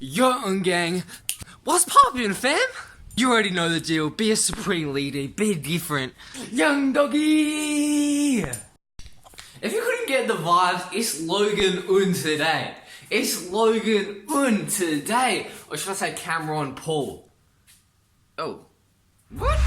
Yo, gang, what's poppin', fam? You already know the deal. Be a supreme leader. Be different. Young doggy! If you couldn't get the vibes, it's Logan Un today. It's Logan Un today. Or should I say Cameron Paul? Oh. What?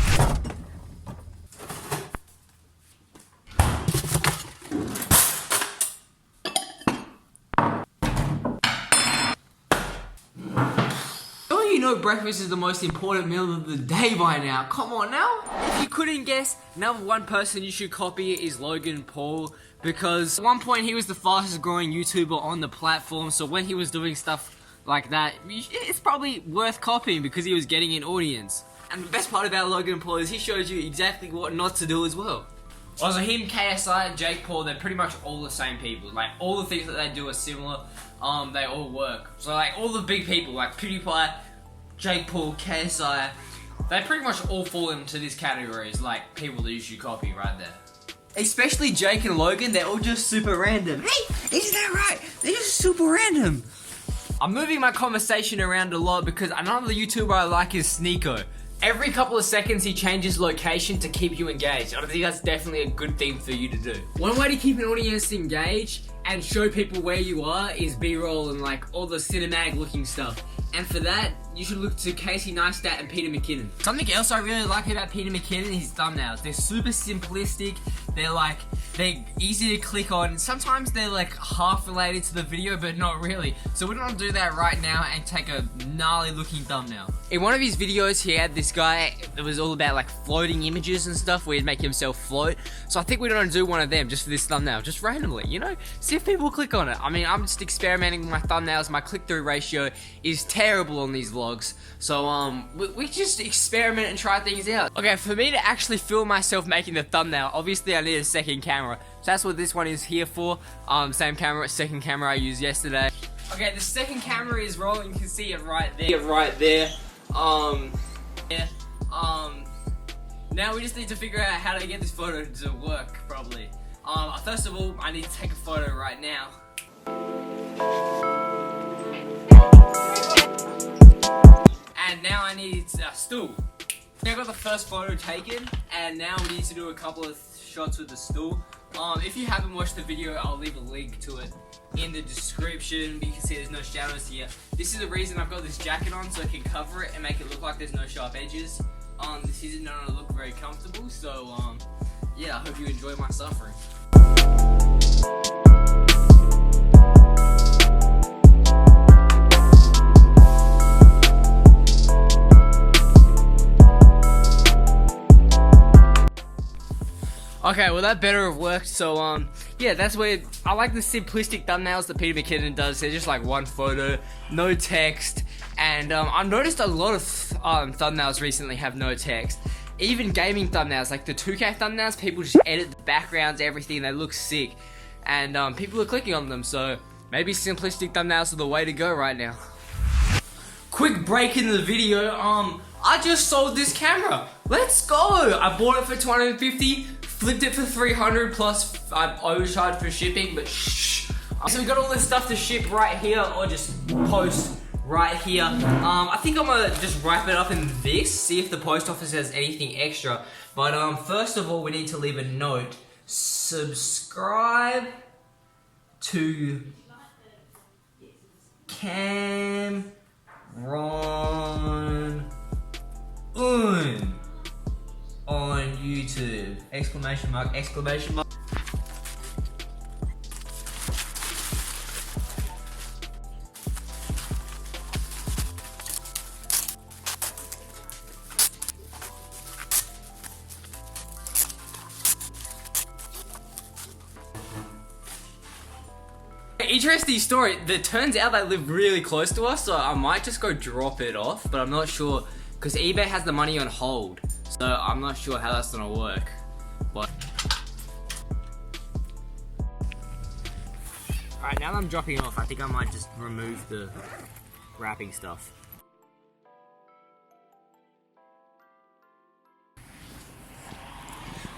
You know breakfast is the most important meal of the day by now. Come on now. If you couldn't guess, number one person you should copy is Logan Paul, because at one point he was the fastest growing YouTuber on the platform, so when he was doing stuff like that, it's probably worth copying because he was getting an audience. And the best part about Logan Paul is he shows you exactly what not to do as well. Also, him, KSI, Jake Paul, they're pretty much all the same people. Like, all the things that they do are similar. They all work. So like, all the big people, like PewDiePie, Jake Paul, KSI, they pretty much all fall into this category as like people that you should copy right there. Especially Jake and Logan, they're all just super random. Hey, isn't that right? They're just super random. I'm moving my conversation around a lot because another YouTuber I like is Sneako. Every couple of seconds he changes location to keep you engaged. I think that's definitely a good thing for you to do. One way to keep an audience engaged and show people where you are is B-roll and like all the cinematic looking stuff. And for that, you should look to Casey Neistat and Peter McKinnon. Something else I really like about Peter McKinnon is his thumbnails. They're super simplistic, they're easy to click on. Sometimes they're like half related to the video, but not really. So we're gonna do that right now and take a gnarly looking thumbnail. In one of his videos, he had this guy that was all about like floating images and stuff, where he'd make himself float. So I think we're gonna do one of them just for this thumbnail, just randomly, you know? See if people click on it. I mean, I'm just experimenting with my thumbnails. My click-through ratio is terrible on these vlogs. So we just experiment and try things out. Okay, for me to actually film myself making the thumbnail, obviously I need a second camera. So that's what this one is here for. Same camera, second camera I used yesterday. Okay, the second camera is rolling. You can see it right there. Now we just need to figure out how to get this photo to work properly. First of all, I need to take a photo right now. And now I need a stool. I got the first photo taken, and now we need to do a couple of shots with the stool. If you haven't watched the video, I'll leave a link to it in the description. But you can see there's no shadows here. This is the reason I've got this jacket on, so I can cover it and make it look like there's no sharp edges. This isn't gonna look very comfortable, so yeah, I hope you enjoy my suffering. Okay, well that better have worked, so yeah, that's where I like the simplistic thumbnails that Peter McKinnon does. They're just like one photo, no text, and I've noticed a lot of thumbnails recently have no text. Even gaming thumbnails, like the 2K thumbnails, people just edit the backgrounds, everything, they look sick, and people are clicking on them, so maybe simplistic thumbnails are the way to go right now. Quick break in the video, I just sold this camera. Let's go! I bought it for $250. Flipped it for 300 plus I overcharged for shipping, but shh. So we got all this stuff to ship right here or just post right here. I think I'm gonna just wrap it up in this, see if the post office has anything extra. But first of all, we need to leave a note. Subscribe to Cameron Un on YouTube. Exclamation mark, exclamation mark. Interesting story. It turns out they live really close to us, so I might just go drop it off, but I'm not sure because eBay has the money on hold. So I'm not sure how that's gonna work, but alright, now that I'm dropping off, I think I might just remove the wrapping stuff.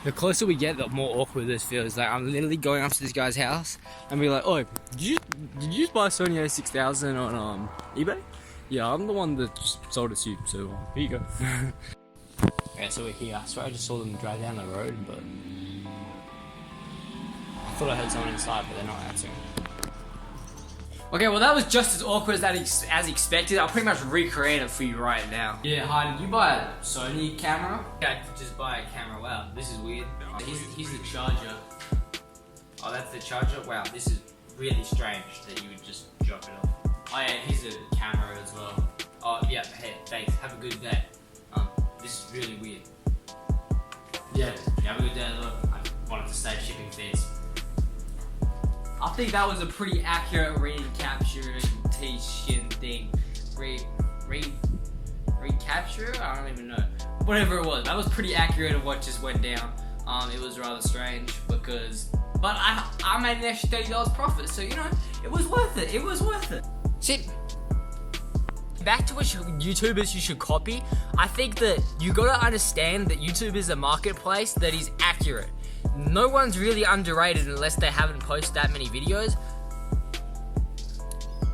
The closer we get, the more awkward this feels. Like I'm literally going up to this guy's house and be like, "Oh, did you just buy a Sony A6000 on eBay?" Yeah, I'm the one that just sold it to you, so here you go. Okay, so we're here. I swear I just saw them drive down the road, but I thought I heard someone inside, but they're not answering. Okay, well that was just as awkward as expected. I'll pretty much recreate it for you right now. Yeah, hi, did you buy a Sony camera? Yeah, I just buy a camera. Wow, this is weird. Here's the charger. Oh, that's the charger? Wow, this is really strange that you would just drop it off. Oh yeah, here's the camera as well. Oh yeah, hey, thanks. Have a good day. This is really weird. Yeah, have a good day. Look, I wanted to save shipping fees. I think that was a pretty accurate recapture thing. Recapture? I don't even know. Whatever it was, that was pretty accurate of what just went down. It was rather strange because, but I made an extra $30 profit, so you know, it was worth it. It was worth it. See, back to which YouTubers you should copy. I think that you gotta understand that YouTube is a marketplace that is accurate. No one's really underrated unless they haven't posted that many videos.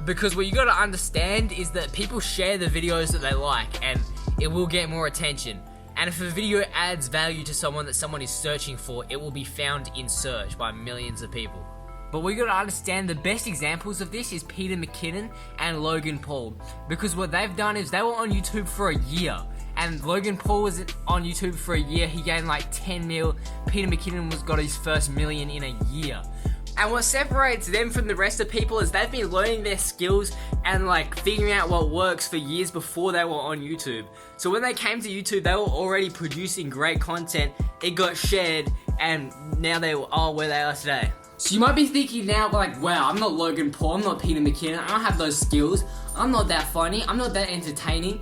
Because what you gotta understand is that people share the videos that they like and it will get more attention. And if a video adds value to someone that someone is searching for, it will be found in search by millions of people. But we gotta understand the best examples of this is Peter McKinnon and Logan Paul. Because what they've done is they were on YouTube for a year. And Logan Paul was on YouTube for a year, he gained like 10 mil. Peter McKinnon got his first million in a year. And what separates them from the rest of people is they've been learning their skills and like figuring out what works for years before they were on YouTube. So when they came to YouTube, they were already producing great content, it got shared, and now they are where they are today. So you might be thinking now like, wow, I'm not Logan Paul, I'm not Peter McKinnon, I don't have those skills, I'm not that funny, I'm not that entertaining.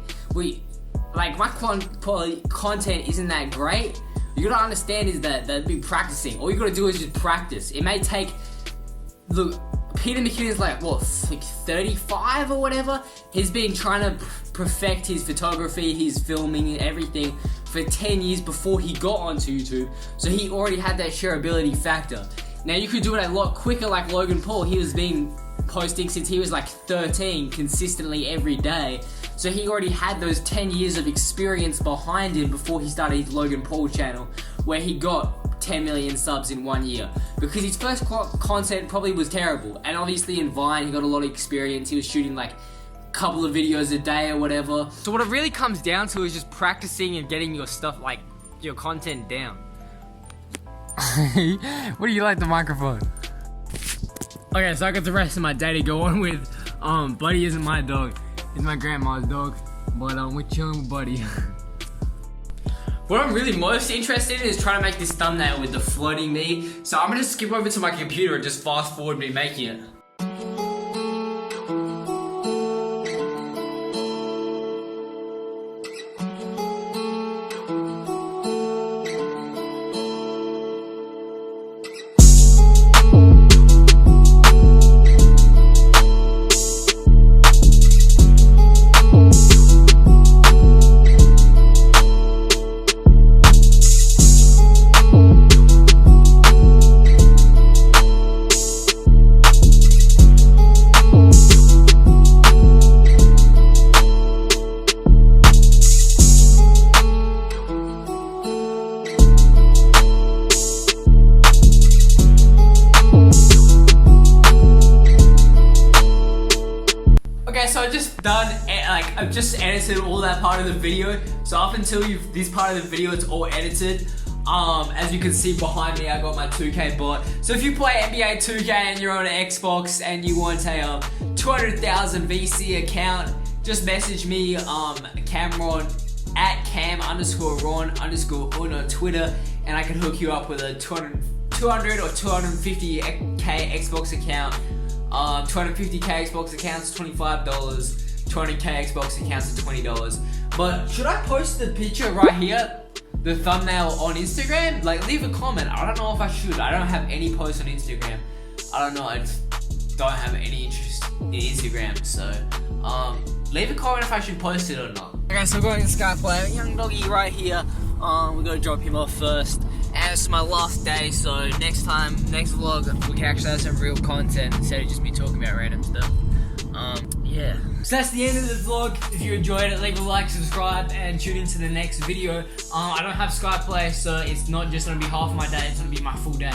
Like my quality content isn't that great. You gotta understand is that they've been practicing. All you gotta do is just practice. It may take, look, Peter McKinnon's like, what, like 35 or whatever? He's been trying to perfect his photography, his filming and everything for 10 years before he got onto YouTube. So he already had that shareability factor. Now you could do it a lot quicker like Logan Paul. He was been posting since he was like 13 consistently every day. So he already had those 10 years of experience behind him before he started his Logan Paul channel, where he got 10 million subs in 1 year. Because his first content probably was terrible. And obviously in Vine, he got a lot of experience. He was shooting like a couple of videos a day or whatever. So what it really comes down to is just practicing and getting your stuff, like your content down. What do you like the microphone? Okay, so I got the rest of my day to go on with. Buddy isn't my dog. He's my grandma's dog. But we're chilling with Buddy. What I'm really most interested in is trying to make this thumbnail with the floating me. So I'm gonna skip over to my computer and just fast forward me making it. So I've just edited all that part of the video. So up until this part of the video, it's all edited. As you can see behind me, I got my 2K bot. So if you play NBA 2K and you're on an Xbox and you want a 200,000 VC account, just message me, Cameron at Cam_Ron_Uno Twitter, and I can hook you up with a 200 or 250k Xbox account. 250k Xbox accounts $25, 200k Xbox accounts $20. But should I post the picture right here, the thumbnail, on Instagram? Like, leave a comment. I don't know if I should. I don't have any posts on Instagram. I don't know. I just don't have any interest in Instagram. So, leave a comment if I should post it or not. Okay, so I'm going to Skyplay. Young doggy right here. We're gonna drop him off first. And it's my last day, so next vlog, we can actually have some real content instead of just me talking about random stuff. Yeah. So that's the end of the vlog. If you enjoyed it, leave a like, subscribe, and tune into the next video. I don't have Skype Play, so it's not just gonna be half my day, it's gonna be my full day.